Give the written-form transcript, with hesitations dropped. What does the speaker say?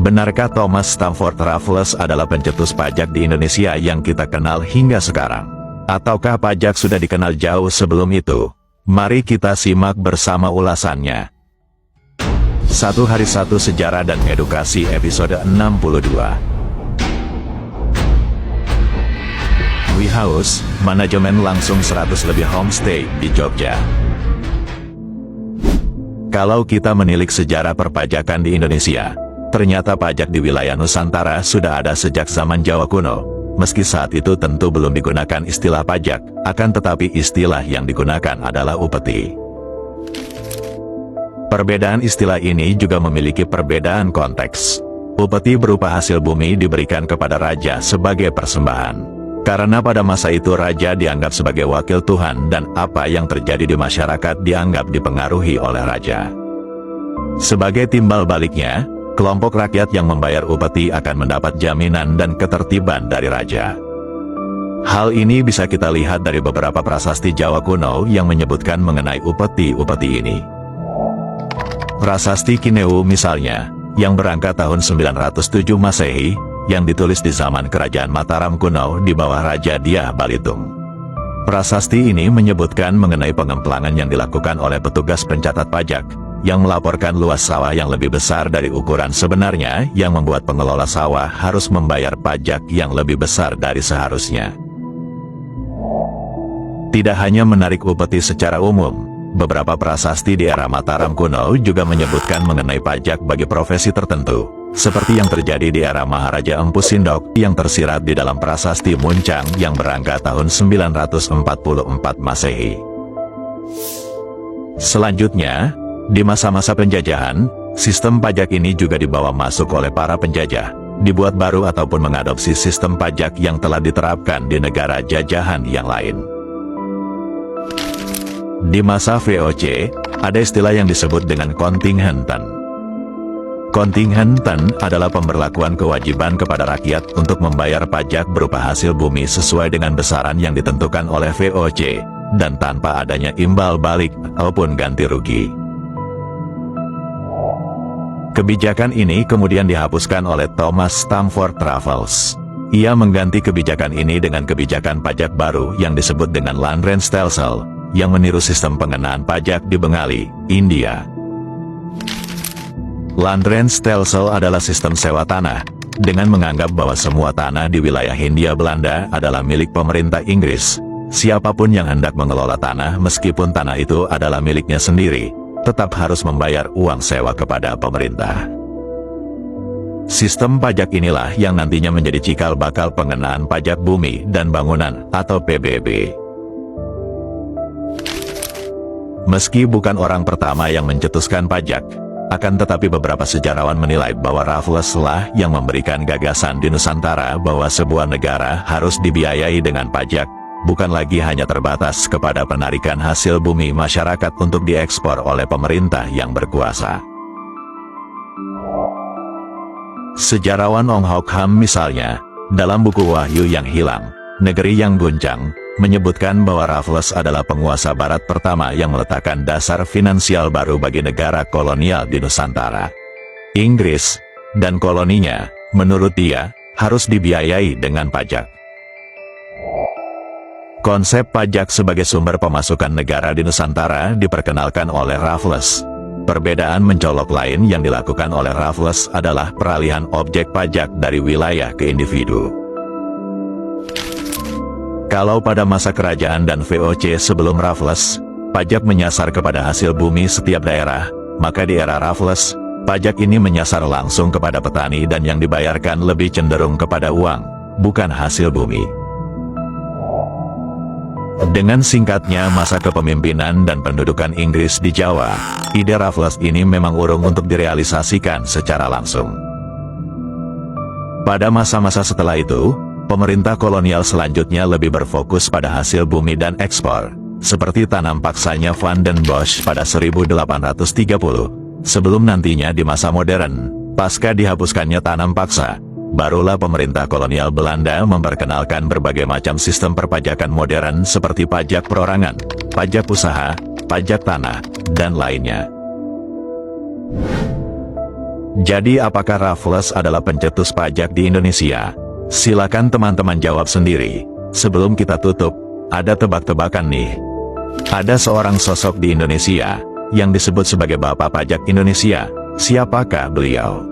Benarkah Thomas Stamford Raffles adalah pencetus pajak di Indonesia yang kita kenal hingga sekarang? Ataukah pajak sudah dikenal jauh sebelum itu? Mari kita simak bersama ulasannya. Satu Hari Satu Sejarah dan Edukasi episode 62. We House, manajemen langsung 100 lebih homestay di Jogja. Kalau kita menilik sejarah perpajakan di Indonesia, ternyata pajak di wilayah Nusantara sudah ada sejak zaman Jawa kuno. Meski saat itu tentu belum digunakan istilah pajak, akan tetapi istilah yang digunakan adalah upeti. Perbedaan istilah ini juga memiliki perbedaan konteks. Upeti berupa hasil bumi diberikan kepada raja sebagai persembahan. Karena pada masa itu raja dianggap sebagai wakil Tuhan dan apa yang terjadi di masyarakat dianggap dipengaruhi oleh raja. Sebagai timbal baliknya, kelompok rakyat yang membayar upeti akan mendapat jaminan dan ketertiban dari raja. Hal ini bisa kita lihat dari beberapa prasasti Jawa kuno yang menyebutkan mengenai upeti-upeti ini. Prasasti Kineu misalnya, yang berangkat tahun 907 Masehi, yang ditulis di zaman Kerajaan Mataram kuno di bawah Raja Dyah Balitung. Prasasti ini menyebutkan mengenai pengemplangan yang dilakukan oleh petugas pencatat pajak, yang melaporkan luas sawah yang lebih besar dari ukuran sebenarnya, yang membuat pengelola sawah harus membayar pajak yang lebih besar dari seharusnya. Tidak hanya menarik upeti secara umum, beberapa prasasti di era Mataram kuno juga menyebutkan mengenai pajak bagi profesi tertentu, seperti yang terjadi di era Maharaja Empu Sindok yang tersirat di dalam prasasti Muncang yang berangkat tahun 944 Masehi. Selanjutnya, di masa-masa penjajahan, sistem pajak ini juga dibawa masuk oleh para penjajah, dibuat baru ataupun mengadopsi sistem pajak yang telah diterapkan di negara jajahan yang lain. Di masa VOC, ada istilah yang disebut dengan kontingenten. Kontingenten adalah pemberlakuan kewajiban kepada rakyat untuk membayar pajak berupa hasil bumi sesuai dengan besaran yang ditentukan oleh VOC, dan tanpa adanya imbal balik ataupun ganti rugi. Kebijakan ini kemudian dihapuskan oleh Thomas Stamford Raffles. Ia mengganti kebijakan ini dengan kebijakan pajak baru yang disebut dengan Landrensstelsel, yang meniru sistem pengenaan pajak di Bengali, India. Landrensstelsel adalah sistem sewa tanah, dengan menganggap bahwa semua tanah di wilayah Hindia Belanda adalah milik pemerintah Inggris. Siapapun yang hendak mengelola tanah meskipun tanah itu adalah miliknya sendiri, tetap harus membayar uang sewa kepada pemerintah. Sistem pajak inilah yang nantinya menjadi cikal bakal pengenaan pajak bumi dan bangunan atau PBB. Meski bukan orang pertama yang mencetuskan pajak, akan tetapi beberapa sejarawan menilai bahwa Raffles lah yang memberikan gagasan di Nusantara bahwa sebuah negara harus dibiayai dengan pajak, bukan lagi hanya terbatas kepada penarikan hasil bumi masyarakat untuk diekspor oleh pemerintah yang berkuasa. Sejarawan Ong Hok Ham misalnya, dalam buku Wahyu yang Hilang, Negeri yang Guncang, menyebutkan bahwa Raffles adalah penguasa barat pertama yang meletakkan dasar finansial baru bagi negara kolonial di Nusantara. Inggris dan koloninya, menurut dia, harus dibiayai dengan pajak. Konsep pajak sebagai sumber pemasukan negara di Nusantara diperkenalkan oleh Raffles. Perbedaan mencolok lain yang dilakukan oleh Raffles adalah peralihan objek pajak dari wilayah ke individu. Kalau pada masa kerajaan dan VOC sebelum Raffles, pajak menyasar kepada hasil bumi setiap daerah, maka di era Raffles, pajak ini menyasar langsung kepada petani dan yang dibayarkan lebih cenderung kepada uang, bukan hasil bumi. Dengan singkatnya masa kepemimpinan dan pendudukan Inggris di Jawa, ide Raffles ini memang urung untuk direalisasikan secara langsung. Pada masa-masa setelah itu, pemerintah kolonial selanjutnya lebih berfokus pada hasil bumi dan ekspor, seperti tanam paksanya Van den Bosch pada 1830, sebelum nantinya di masa modern, pasca dihapuskannya tanam paksa, barulah pemerintah kolonial Belanda memperkenalkan berbagai macam sistem perpajakan modern seperti pajak perorangan, pajak usaha, pajak tanah, dan lainnya. Jadi apakah Raffles adalah pencetus pajak di Indonesia? Silakan teman-teman jawab sendiri. Sebelum kita tutup, ada tebak-tebakan nih. Ada seorang sosok di Indonesia yang disebut sebagai Bapak Pajak Indonesia. Siapakah beliau?